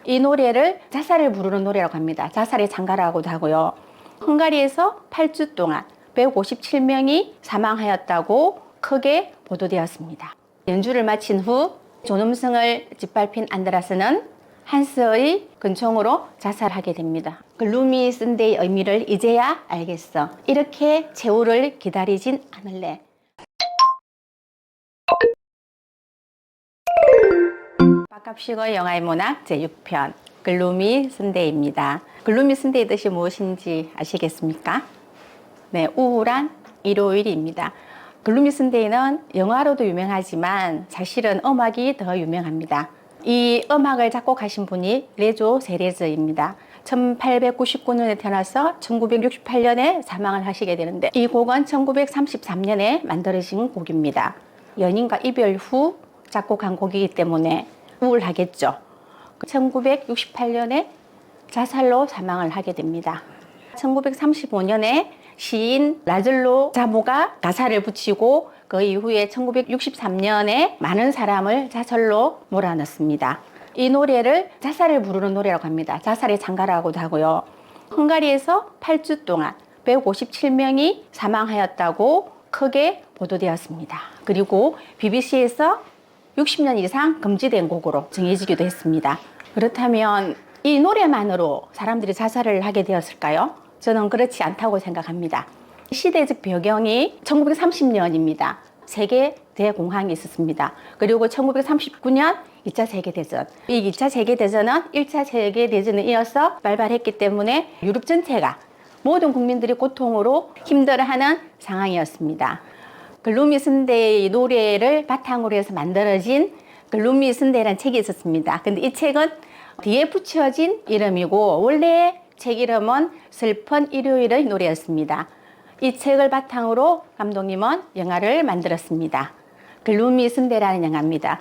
이 노래를 자살을 부르는 노래라고 합니다. 자살의 장가라고도 하고요. 헝가리에서 8주 동안 157명이 사망하였다고 크게 보도되었습니다. 연주를 마친 후 존엄성을 짓밟힌 안드라스는 한스의 근총으로 자살하게 됩니다. 글루미 선데이의 의미를 이제야 알겠어. 이렇게 최후를 기다리진 않을래. 박갑식의 영화의 문학 제6편 글루미 선데이입니다. 글루미 선데이의 뜻이 무엇인지 아시겠습니까? 네, 우울한 일요일입니다. 글루미 선데이는 영화로도 유명하지만 사실은 음악이 더 유명합니다. 이 음악을 작곡하신 분이 레조 세레즈입니다. 1899년에 태어나서 1968년에 사망을 하시게 되는데 이 곡은 1933년에 만들어진 곡입니다. 연인과 이별 후 작곡한 곡이기 때문에 우울하겠죠. 1968년에 자살로 사망을 하게 됩니다. 1935년에 시인 라즐로 자모가 가사를 붙이고 그 이후에 1963년에 많은 사람을 자살로 몰아넣습니다. 이 노래를 자살을 부르는 노래라고 합니다. 자살의 장가라고도 하고요. 헝가리에서 8주 동안 157명이 사망하였다고 크게 보도되었습니다. 그리고 BBC에서 60년 이상 금지된 곡으로 정해지기도 했습니다. 그렇다면 이 노래만으로 사람들이 자살을 하게 되었을까요? 저는 그렇지 않다고 생각합니다. 시대적 배경이 1930년입니다. 세계 대공황이 있었습니다. 그리고 1939년 2차 세계대전. 이 2차 세계대전은 1차 세계대전에 이어서 발발했기 때문에 유럽 전체가 모든 국민들이 고통으로 힘들어하는 상황이었습니다. 글루미 선데이 노래를 바탕으로 해서 만들어진 글루미 선데이라는 책이 있었습니다. 근데 이 책은 뒤에 붙여진 이름이고 원래 책 이름은 슬픈 일요일의 노래였습니다. 이 책을 바탕으로 감독님은 영화를 만들었습니다. 글루미 선데이라는 영화입니다.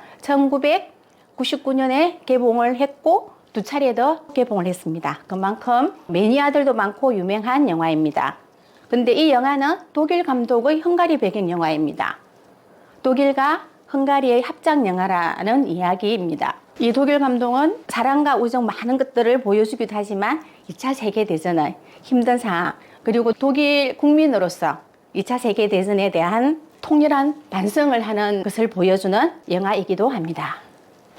1999년에 개봉을 했고 두 차례 더 개봉을 했습니다. 그만큼 매니아들도 많고 유명한 영화입니다. 근데 이 영화는 독일 감독의 헝가리 배경 영화입니다. 독일과 헝가리의 합작 영화라는 이야기입니다. 이 독일 감독은 사랑과 우정 많은 것들을 보여주기도 하지만 2차 세계대전의 힘든 상황 그리고 독일 국민으로서 2차 세계대전에 대한 통렬한 반성을 하는 것을 보여주는 영화이기도 합니다.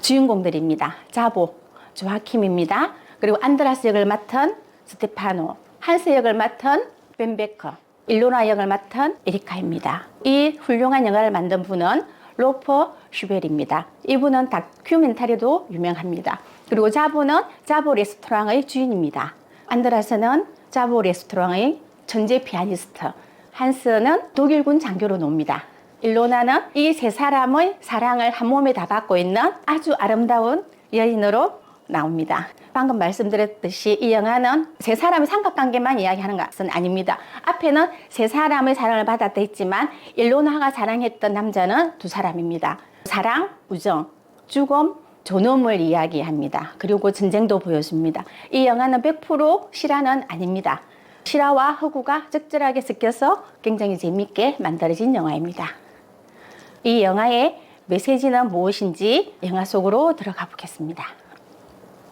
주인공들입니다. 자보, 조아킴입니다. 그리고 안드라스 역을 맡은 스테파노, 한스 역을 맡은 벤베커, 일로나 역을 맡은 에리카입니다. 이 훌륭한 영화를 만든 분은 로퍼 슈벨입니다. 이분은 다큐멘터리도 유명합니다. 그리고 자보는 자보 레스토랑의 주인입니다. 안드라스는 자보 레스토랑의 천재 피아니스트, 한스는 독일군 장교로 놉니다. 일로나는 이 세 사람의 사랑을 한 몸에 다 받고 있는 아주 아름다운 여인으로 나옵니다. 방금 말씀드렸듯이 이 영화는 세 사람의 삼각관계만 이야기하는 것은 아닙니다. 앞에는 세 사람의 사랑을 받았다 했지만 일로나가 사랑했던 남자는 두 사람입니다. 사랑, 우정, 죽음, 존엄을 이야기합니다. 그리고 전쟁도 보여줍니다. 이 영화는 100% 실화는 아닙니다. 실화와 허구가 적절하게 섞여서 굉장히 재밌게 만들어진 영화입니다. 이 영화의 메시지는 무엇인지 영화 속으로 들어가 보겠습니다.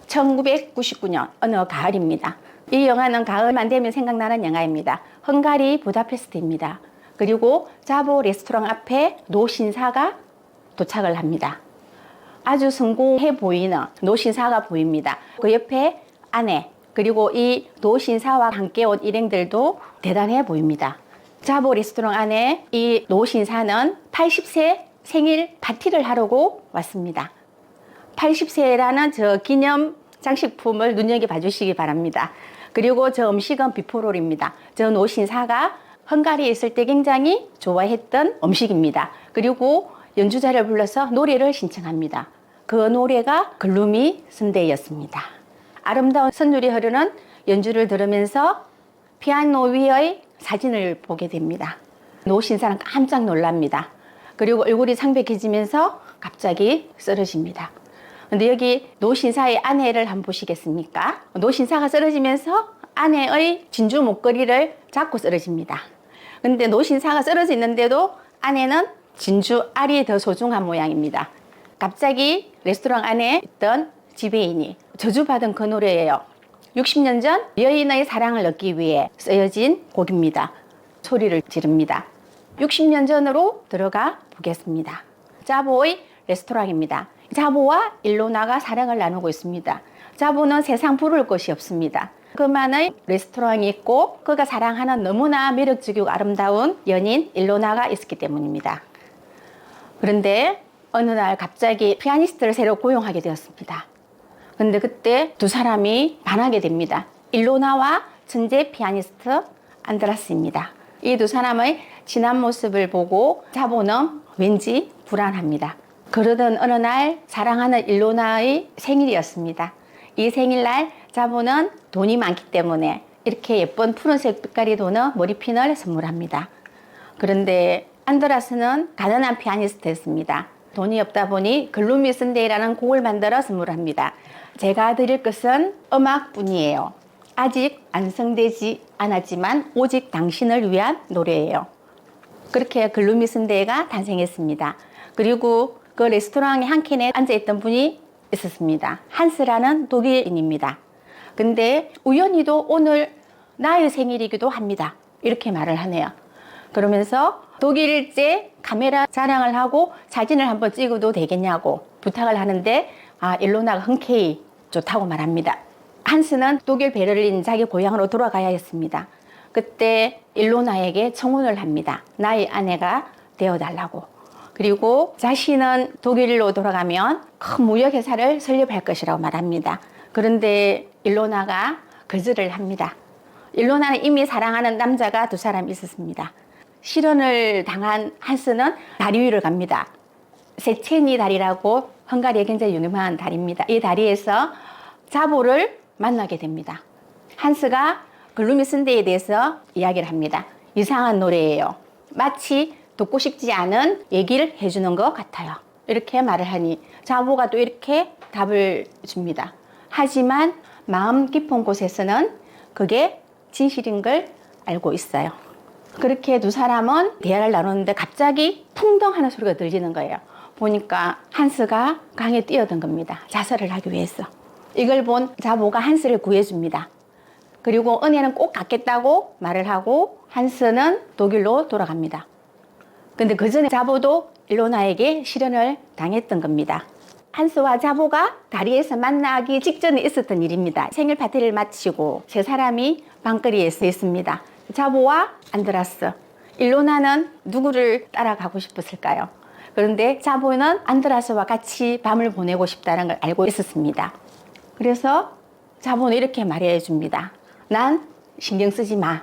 1999년 어느 가을입니다. 이 영화는 가을만 되면 생각나는 영화입니다. 헝가리 부다페스트입니다. 그리고 자보 레스토랑 앞에 노 신사가 도착을 합니다. 아주 성공해 보이는 노 신사가 보입니다. 그 옆에 아내 그리고 이 노 신사와 함께 온 일행들도 대단해 보입니다. 자보 레스토랑 안에 이 노 신사는 80세 생일 파티를 하려고 왔습니다. 80세라는 저 기념 장식품을 눈여겨봐 주시기 바랍니다. 그리고 저 음식은 비포롤입니다. 저 노 신사가 헝가리에 있을 때 굉장히 좋아했던 음식입니다. 그리고 연주자를 불러서 노래를 신청합니다. 그 노래가 글루미 선데이였습니다. 아름다운 선율이 흐르는 연주를 들으면서 피아노 위의 사진을 보게 됩니다. 노 신사는 깜짝 놀랍니다. 그리고 얼굴이 창백해지면서 갑자기 쓰러집니다. 근데 여기 노 신사의 아내를 한번 보시겠습니까? 노 신사가 쓰러지면서 아내의 진주 목걸이를 잡고 쓰러집니다. 근데 노 신사가 쓰러져 있는데도 아내는 진주 알이 더 소중한 모양입니다. 갑자기 레스토랑 안에 있던 지배인이 저주받은 그 노래예요. 60년 전 여인의 사랑을 얻기 위해 쓰여진 곡입니다. 소리를 지릅니다. 60년 전으로 들어가 보겠습니다. 자보의 레스토랑입니다. 자보와 일로나가 사랑을 나누고 있습니다. 자보는 세상 부를 것이 없습니다. 그만의 레스토랑이 있고 그가 사랑하는 너무나 매력적이고 아름다운 연인 일로나가 있었기 때문입니다. 그런데 어느 날 갑자기 피아니스트를 새로 고용하게 되었습니다. 그런데 그때 두 사람이 반하게 됩니다. 일로나와 천재 피아니스트 안드라스입니다. 이 두 사람의 진한 모습을 보고 자보는 왠지 불안합니다. 그러던 어느 날 사랑하는 일로나의 생일이었습니다. 이 생일날 자보는 돈이 많기 때문에 이렇게 예쁜 푸른색 빛깔이 도는 머리핀을 선물합니다. 그런데 안드라스는 가난한 피아니스트였습니다. 돈이 없다 보니 글루미 선데이라는 곡을 만들어 선물합니다. 제가 드릴 것은 음악뿐이에요. 아직 완성되지 않았지만 오직 당신을 위한 노래예요. 그렇게 글루미 선데이가 탄생했습니다. 그리고 그 레스토랑의 한 켠에 앉아있던 분이 있었습니다. 한스라는 독일인입니다. 근데 우연히도 오늘 나의 생일이기도 합니다. 이렇게 말을 하네요. 그러면서 독일제 카메라 자랑을 하고 사진을 한번 찍어도 되겠냐고 부탁을 하는데 일로나가 흔쾌히 좋다고 말합니다. 한스는 독일 베를린 자기 고향으로 돌아가야 했습니다. 그때 일로나에게 청혼을 합니다. 나의 아내가 되어달라고. 그리고 자신은 독일로 돌아가면 큰 무역회사를 설립할 것이라고 말합니다. 그런데 일로나가 거절을 합니다. 일로나는 이미 사랑하는 남자가 두 사람 있었습니다. 실현을 당한 한스는 다리 위를 갑니다. 세체니 다리라고 헝가리에 굉장히 유명한 다리입니다. 이 다리에서 자보를 만나게 됩니다. 한스가 글루미 선데이에 대해서 이야기를 합니다. 이상한 노래예요. 마치 듣고 싶지 않은 얘기를 해주는 것 같아요. 이렇게 말을 하니 자보가 또 이렇게 답을 줍니다. 하지만 마음 깊은 곳에서는 그게 진실인 걸 알고 있어요. 그렇게 두 사람은 대화를 나누는데 갑자기 풍덩 하는 소리가 들리는 거예요. 보니까 한스가 강에 뛰어든 겁니다. 자살을 하기 위해서. 이걸 본 자보가 한스를 구해줍니다. 그리고 은혜는 꼭 갚겠다고 말을 하고 한스는 독일로 돌아갑니다. 근데 그 전에 자보도 일로나에게 실현을 당했던 겁니다. 한스와 자보가 다리에서 만나기 직전에 있었던 일입니다. 생일 파티를 마치고 세 사람이 방거리에 서 있습니다. 자보와 안드라스. 일로나는 누구를 따라가고 싶었을까요? 그런데 자보는 안드라스와 같이 밤을 보내고 싶다는 걸 알고 있었습니다. 그래서 자보는 이렇게 말해 줍니다. 난 신경 쓰지 마.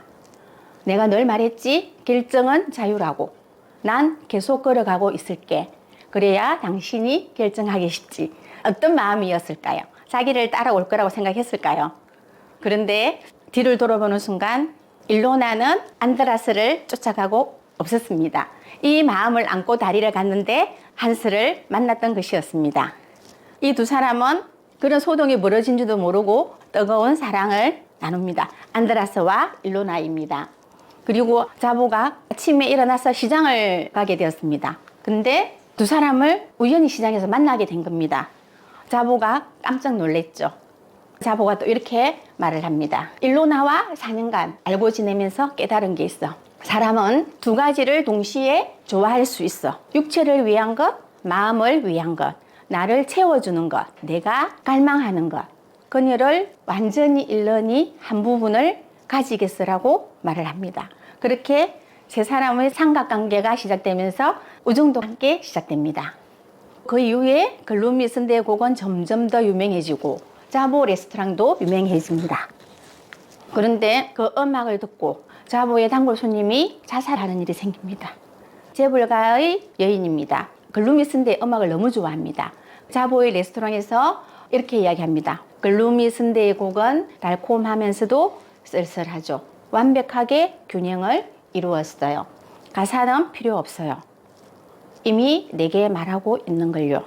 내가 늘 말했지. 결정은 자유라고. 난 계속 걸어가고 있을게. 그래야 당신이 결정하기 쉽지. 어떤 마음이었을까요? 자기를 따라올 거라고 생각했을까요? 그런데 뒤를 돌아보는 순간 일로나는 안드라스를 쫓아가고 없었습니다. 이 마음을 안고 다리를 갔는데 한스를 만났던 것이었습니다. 이 두 사람은 그런 소동이 벌어진 줄도 모르고 뜨거운 사랑을 나눕니다. 안드라스와 일로나입니다. 그리고 자보가 아침에 일어나서 시장을 가게 되었습니다. 근데 두 사람을 우연히 시장에서 만나게 된 겁니다. 자보가 깜짝 놀랐죠. 자보가 또 이렇게 말을 합니다. 일로나와 4년간 알고 지내면서 깨달은 게 있어. 사람은 두 가지를 동시에 좋아할 수 있어. 육체를 위한 것, 마음을 위한 것, 나를 채워주는 것, 내가 갈망하는 것. 그녀를 완전히 잃으니 한 부분을 가지겠으라고 말을 합니다. 그렇게 세 사람의 삼각관계가 시작되면서 우정도 함께 시작됩니다. 그 이후에 글루미 선데이 곡은 점점 더 유명해지고 자보 레스토랑도 유명해집니다. 그런데 그 음악을 듣고 자보의 단골 손님이 자살하는 일이 생깁니다. 재벌가의 여인입니다. 글루미 선데이 음악을 너무 좋아합니다. 자보의 레스토랑에서 이렇게 이야기합니다. 글루미 선데이 곡은 달콤하면서도 쓸쓸하죠. 완벽하게 균형을 이루었어요. 가사는 필요 없어요. 이미 내게 말하고 있는 걸요.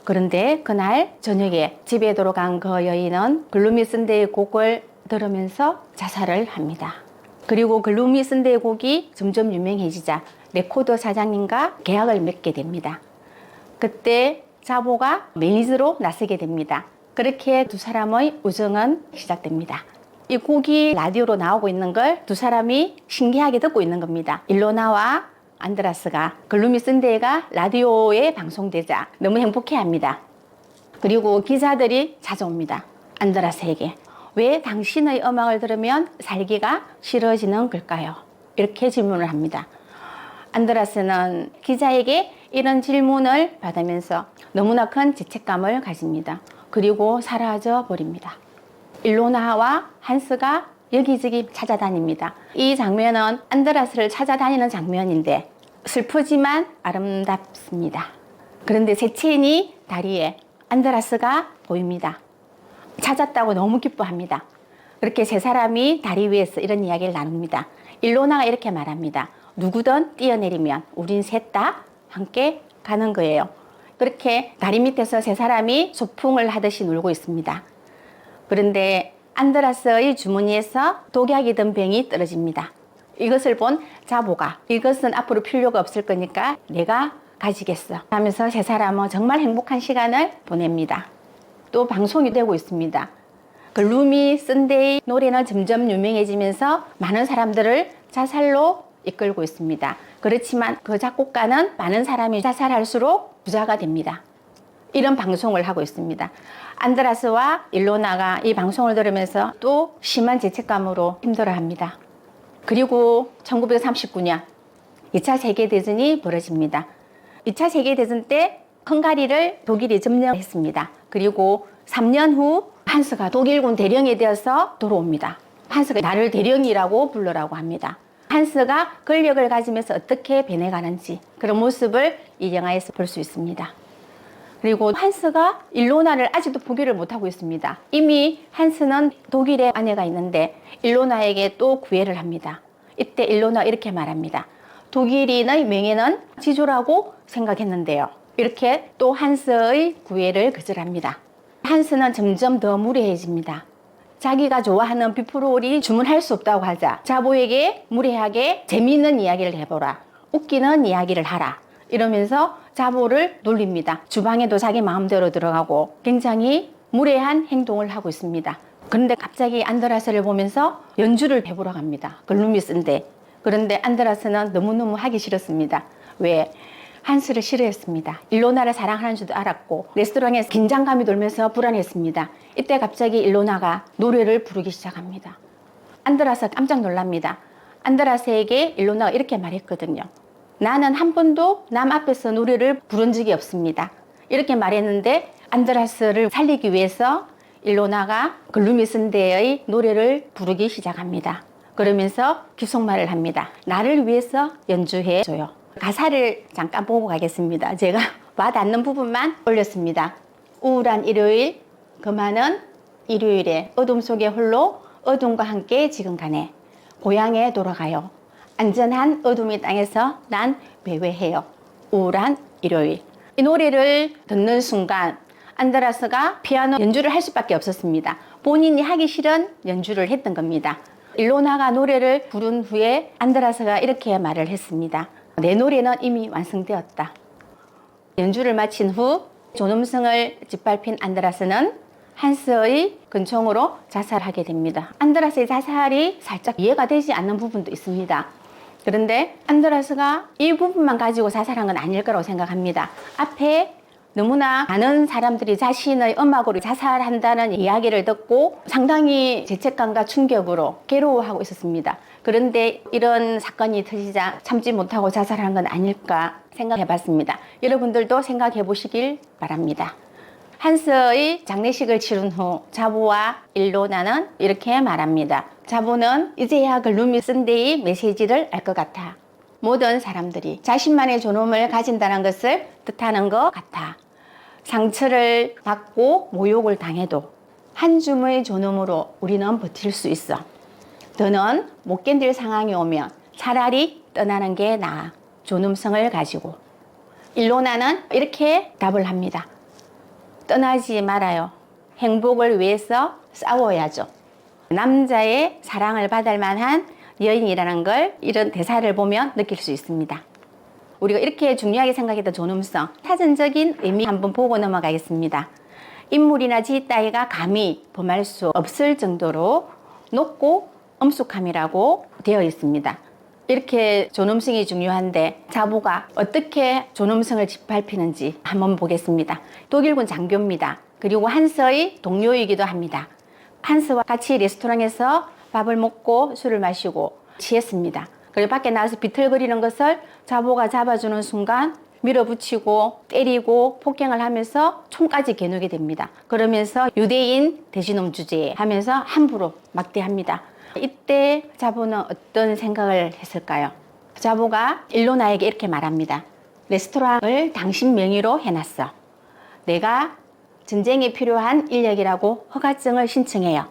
그런데 그날 저녁에 집에 돌아간 그 여인은 글루미 선데이 곡을 들으면서 자살을 합니다. 그리고 글루미 선데이 곡이 점점 유명해지자 레코드 사장님과 계약을 맺게 됩니다. 그때 자보가 매니저로 나서게 됩니다. 그렇게 두 사람의 우정은 시작됩니다. 이 곡이 라디오로 나오고 있는 걸 두 사람이 신기하게 듣고 있는 겁니다. 일로나와 안드라스가. 글루미 선데이가 라디오에 방송되자 너무 행복해합니다. 그리고 기자들이 찾아옵니다. 안드라스에게. 왜 당신의 음악을 들으면 살기가 싫어지는 걸까요? 이렇게 질문을 합니다. 안드라스는 기자에게 이런 질문을 받으면서 너무나 큰 죄책감을 가집니다. 그리고 사라져 버립니다. 일로나와 한스가 여기저기 찾아다닙니다. 이 장면은 안드라스를 찾아다니는 장면인데 슬프지만 아름답습니다. 그런데 세첸이 다리에 안드라스가 보입니다. 찾았다고 너무 기뻐합니다. 그렇게 세 사람이 다리 위에서 이런 이야기를 나눕니다. 일로나가 이렇게 말합니다. 누구든 뛰어내리면 우린 셋 다 함께 가는 거예요. 그렇게 다리 밑에서 세 사람이 소풍을 하듯이 놀고 있습니다. 그런데 안드라스의 주머니에서 독약이 든 병이 떨어집니다. 이것을 본 자보가 이것은 앞으로 필요가 없을 거니까 내가 가지겠어 하면서 세 사람은 정말 행복한 시간을 보냅니다. 또 방송이 되고 있습니다. 글루미 선데이 노래는 점점 유명해지면서 많은 사람들을 자살로 이끌고 있습니다. 그렇지만 그 작곡가는 많은 사람이 자살할수록 부자가 됩니다. 이런 방송을 하고 있습니다. 안드라스와 일로나가 이 방송을 들으면서 또 심한 죄책감으로 힘들어합니다. 그리고 1939년 2차 세계대전이 벌어집니다. 2차 세계대전 때 헝가리를 독일이 점령했습니다. 그리고 3년 후 한스가 독일군 대령이 되어서 돌아옵니다. 한스가 나를 대령이라고 부르라고 합니다. 한스가 권력을 가지면서 어떻게 변해가는지 그런 모습을 이 영화에서 볼 수 있습니다. 그리고 한스가 일로나를 아직도 포기를 못하고 있습니다. 이미 한스는 독일의 아내가 있는데 일로나에게 또 구애를 합니다. 이때 일로나가 이렇게 말합니다. 독일인의 명예는 지조라고 생각했는데요. 이렇게 또 한스의 구애를 거절합니다. 한스는 점점 더 무례해집니다. 자기가 좋아하는 비프롤이 주문할 수 없다고 하자 자보에게 무례하게 재미있는 이야기를 해보라. 웃기는 이야기를 하라. 이러면서 자보를 놀립니다. 주방에도 자기 마음대로 들어가고 굉장히 무례한 행동을 하고 있습니다. 그런데 갑자기 안드라스를 보면서 연주를 해보러 갑니다. 글루미 선데이. 그런데 안드라스는 너무너무 하기 싫었습니다. 왜? 한스를 싫어했습니다. 일로나를 사랑하는 줄도 알았고 레스토랑에서 긴장감이 돌면서 불안했습니다. 이때 갑자기 일로나가 노래를 부르기 시작합니다. 안드라스가 깜짝 놀랍니다. 안드라스에게 일로나가 이렇게 말했거든요. 나는 한 번도 남 앞에서 노래를 부른 적이 없습니다. 이렇게 말했는데 안드라스를 살리기 위해서 일로나가 글루미 선데이의 노래를 부르기 시작합니다. 그러면서 귓속말을 합니다. 나를 위해서 연주해줘요. 가사를 잠깐 보고 가겠습니다. 제가 와닿는 부분만 올렸습니다. 우울한 일요일, 그만은 일요일에 어둠 속에 홀로 어둠과 함께 지금 가네. 고향에 돌아가요. 안전한 어둠의 땅에서 난 배회해요. 우울한 일요일. 이 노래를 듣는 순간 안드라스가 피아노 연주를 할 수밖에 없었습니다. 본인이 하기 싫은 연주를 했던 겁니다. 일로나가 노래를 부른 후에 안드라스가 이렇게 말을 했습니다. 내 노래는 이미 완성되었다. 연주를 마친 후 존엄성을 짓밟힌 안드라스는 한스의 근총으로 자살하게 됩니다. 안드라스의 자살이 살짝 이해가 되지 않는 부분도 있습니다. 그런데 안드라스가 이 부분만 가지고 자살한 건 아닐 거라고 생각합니다. 앞에 너무나 많은 사람들이 자신의 음악으로 자살한다는 이야기를 듣고 상당히 죄책감과 충격으로 괴로워하고 있었습니다. 그런데 이런 사건이 터지자 참지 못하고 자살한 건 아닐까 생각해 봤습니다. 여러분들도 생각해 보시길 바랍니다. 한스의 장례식을 치른 후 자보와 일로나는 이렇게 말합니다. 자보는 이제야 글루미 선데이 메시지를 알 것 같아. 모든 사람들이 자신만의 존엄을 가진다는 것을 뜻하는 것 같아. 상처를 받고 모욕을 당해도 한 줌의 존엄으로 우리는 버틸 수 있어. 더는 못 견딜 상황이 오면 차라리 떠나는 게 나아. 존엄성을 가지고. 일로나는 이렇게 답을 합니다. 떠나지 말아요. 행복을 위해서 싸워야죠. 남자의 사랑을 받을 만한 여인이라는 걸 이런 대사를 보면 느낄 수 있습니다. 우리가 이렇게 중요하게 생각했던 존엄성, 사전적인 의미 한번 보고 넘어가겠습니다. 인물이나 지 따위가 감히 범할 수 없을 정도로 높고 엄숙함이라고 되어 있습니다. 이렇게 존엄성이 중요한데 자보가 어떻게 존엄성을 짓밟히는지 한번 보겠습니다. 독일군 장교입니다. 그리고 한서의 동료이기도 합니다. 한서와 같이 레스토랑에서 밥을 먹고 술을 마시고 취했습니다. 그리고 밖에 나와서 비틀거리는 것을 자보가 잡아주는 순간 밀어붙이고 때리고 폭행을 하면서 총까지 겨누게 됩니다. 그러면서 유대인 돼지놈 주제 하면서 함부로 막대합니다. 이때 자보는 어떤 생각을 했을까요? 자보가 일로나에게 이렇게 말합니다. 레스토랑을 당신 명의로 해놨어. 내가 전쟁에 필요한 인력이라고 허가증을 신청해요.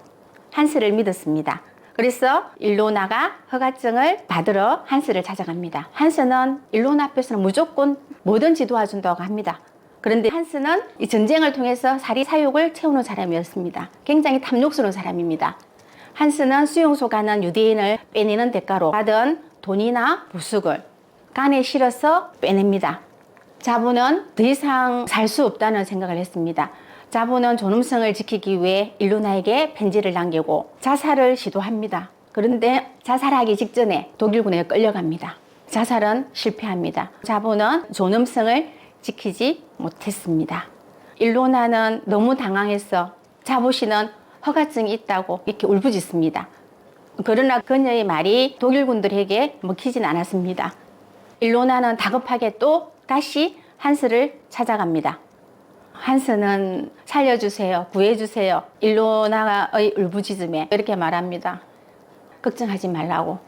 한스를 믿었습니다. 그래서 일로나가 허가증을 받으러 한스를 찾아갑니다. 한스는 일로나 앞에서는 무조건 뭐든지 도와준다고 합니다. 그런데 한스는 이 전쟁을 통해서 사리 사욕을 채우는 사람이었습니다. 굉장히 탐욕스러운 사람입니다. 한스는 수용소 가는 유대인을 빼내는 대가로 받은 돈이나 부숙을 간에 실어서 빼냅니다. 자보는 더 이상 살 수 없다는 생각을 했습니다. 자보는 존엄성을 지키기 위해 일로나에게 편지를 남기고 자살을 시도합니다. 그런데 자살하기 직전에 독일군에 끌려갑니다. 자살은 실패합니다. 자보는 존엄성을 지키지 못했습니다. 일로나는 너무 당황해서 자보 씨는 허가증이 있다고 이렇게 울부짖습니다. 그러나 그녀의 말이 독일군들에게 먹히진 않았습니다. 일로나는 다급하게 또 다시 한스를 찾아갑니다. 한스는 살려주세요, 구해주세요. 일로나의 울부짖음에 이렇게 말합니다. 걱정하지 말라고,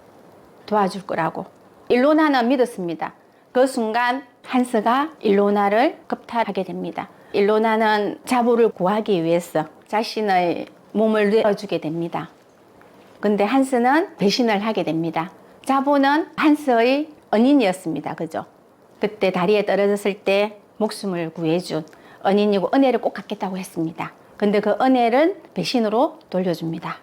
도와줄 거라고. 일로나는 믿었습니다. 그 순간 한스가 일로나를 겁탈하게 됩니다. 일로나는 자보를 구하기 위해서 자신의 몸을 내어주게 됩니다. 근데 한스는 배신을 하게 됩니다. 자보는 한스의恩인이었습니다. 그죠? 그때 다리에 떨어졌을 때 목숨을 구해준恩인이고 은혜를 꼭 갚겠다고 했습니다. 근데 그 은혜를 배신으로 돌려줍니다.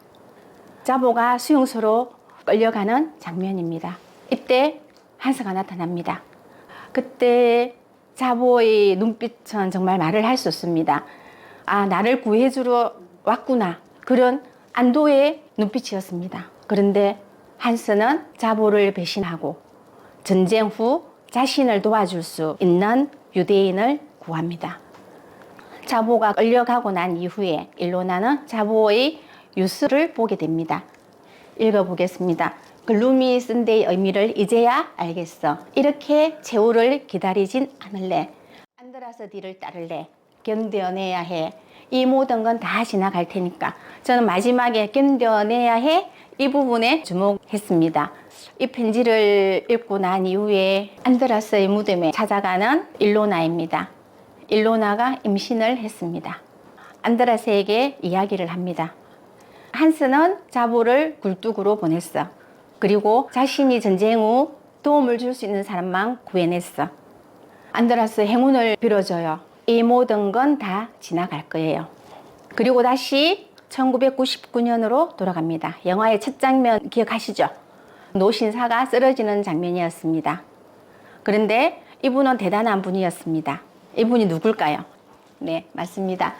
자보가 수용소로 끌려가는 장면입니다. 이때 한스가 나타납니다. 그때 자보의 눈빛은 정말 말을 할 수 없습니다. 아, 나를 구해주러 왔구나. 그런 안도의 눈빛이었습니다. 그런데 한스는 자보를 배신하고 전쟁 후 자신을 도와줄 수 있는 유대인을 구합니다. 자보가 끌려가고 난 이후에 일로나는 자보의 유서를 보게 됩니다. 읽어보겠습니다. 글루미 쓴데의 의미를 이제야 알겠어. 이렇게 최후를 기다리진 않을래. 안드라스 뒤를 따를래. 견뎌내야 해. 이 모든 건 다 지나갈 테니까. 저는 마지막에 견뎌내야 해. 이 부분에 주목했습니다. 이 편지를 읽고 난 이후에 안드라스의 무덤에 찾아가는 일로나입니다. 일로나가 임신을 했습니다. 안드라스에게 이야기를 합니다. 한스는 자보를 굴뚝으로 보냈어. 그리고 자신이 전쟁 후 도움을 줄 수 있는 사람만 구해냈어. 안드라스 행운을 빌어줘요. 이 모든 건 다 지나갈 거예요. 그리고 다시 1999년으로 돌아갑니다. 영화의 첫 장면 기억하시죠? 노신사가 쓰러지는 장면이었습니다. 그런데 이분은 대단한 분이었습니다. 이분이 누굴까요? 네, 맞습니다.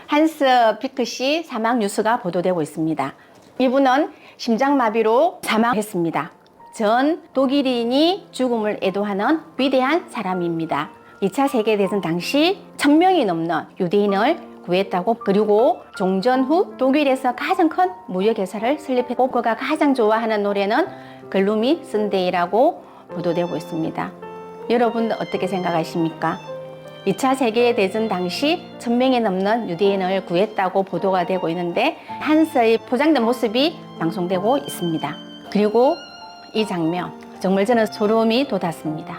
한스 피크시 사망 뉴스가 보도되고 있습니다. 이분은 심장마비로 사망했습니다. 전 독일인이 죽음을 애도하는 위대한 사람입니다. 2차 세계대전 당시 1000명이 넘는 유대인을 구했다고, 그리고 종전 후 독일에서 가장 큰 무역회사를 설립했고 그가 가장 좋아하는 노래는 글루미 선데이라고 보도되고 있습니다. 여러분 어떻게 생각하십니까? 2차 세계대전 당시 1000명이 넘는 유대인을 구했다고 보도가 되고 있는데 한스의 포장된 모습이 방송되고 있습니다. 그리고 이 장면 정말 저는 소름이 돋았습니다.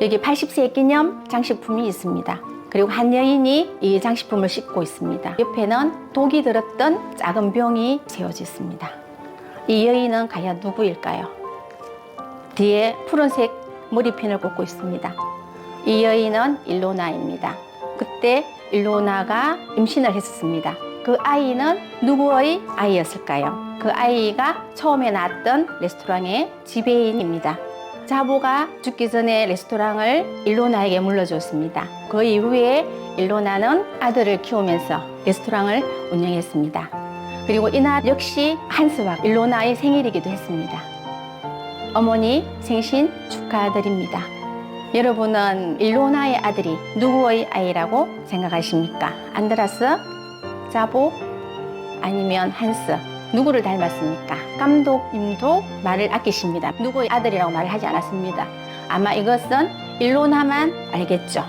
여기 80세 기념 장식품이 있습니다. 그리고 한 여인이 이 장식품을 씹고 있습니다. 옆에는 독이 들었던 작은 병이 세워져 있습니다. 이 여인은 과연 누구일까요? 뒤에 푸른색 머리핀을 꽂고 있습니다. 이 여인은 일로나입니다. 그때 일로나가 임신을 했었습니다. 그 아이는 누구의 아이였을까요? 그 아이가 처음에 낳았던 레스토랑의 지배인입니다. 자보가 죽기 전에 레스토랑을 일로나에게 물려줬습니다. 그 이후에 일로나는 아들을 키우면서 레스토랑을 운영했습니다. 그리고 이날 역시 한스와 일로나의 생일이기도 했습니다. 어머니 생신 축하드립니다. 여러분은 일로나의 아들이 누구의 아이라고 생각하십니까? 안드라스, 자보, 아니면 한스? 누구를 닮았습니까? 감독님도 말을 아끼십니다. 누구의 아들이라고 말을 하지 않았습니다. 아마 이것은 일로나만 알겠죠.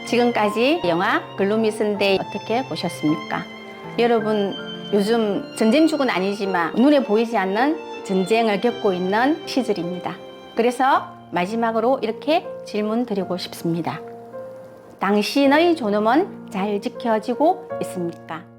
지금까지 영화 글루미 선데이 어떻게 보셨습니까? 여러분 요즘 전쟁죽은 아니지만 눈에 보이지 않는 전쟁을 겪고 있는 시절입니다. 그래서 마지막으로 이렇게 질문 드리고 싶습니다. 당신의 존엄은 잘 지켜지고 있습니까?